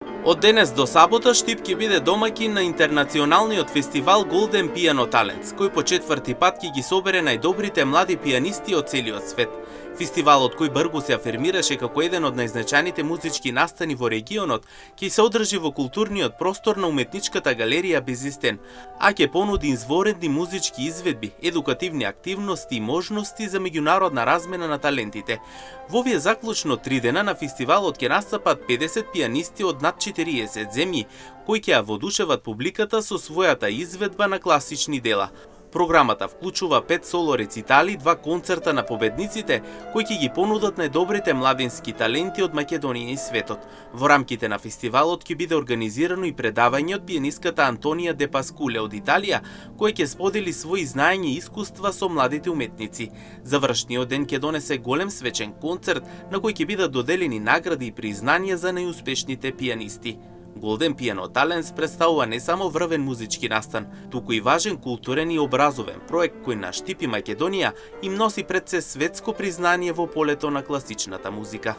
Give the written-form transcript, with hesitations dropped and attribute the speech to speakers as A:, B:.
A: Од денес до сабота Штип ќе биде домаќин на интернационалниот фестивал Golden Piano Talents, кој по четврти пат ќе ги собере најдобрите млади пианисти од целиот свет. Фестивалот, кој бргу се афирмираше како еден од најзначајните музички настани во регионот, ќе се одржи во културниот простор на уметничката галерија Безистен, а ќе понуди изворедни музички изведби, едукативни активности и можности за меѓународна размена на талентите. Во овие заклучно 3 дена на фестивалот ќе настапат 50 пианисти од над 40 земји, кои ќе ја воодушеват публиката со својата изведба на класични дела. Програмата вклучува 5 соло рецитали, 2 концерта на победниците, кои ќе ги понудат најдобрите младински таленти од Македонија и светот. Во рамките на фестивалот ќе биде организирано и предавање од пианистката Антонија Де Паскуле од Италија, кој ќе сподели свои знаења и искуства со младите уметници. Завршниот ден ќе донесе голем свечен концерт на кој ќе бидат доделени награди и признанија за најуспешните пианисти. Golden Piano Talents представува не само врвен музички настан, туку и важен културен и образовен проект кој на Штип и Македонија им носи пред се светско признание во полето на класичната музика.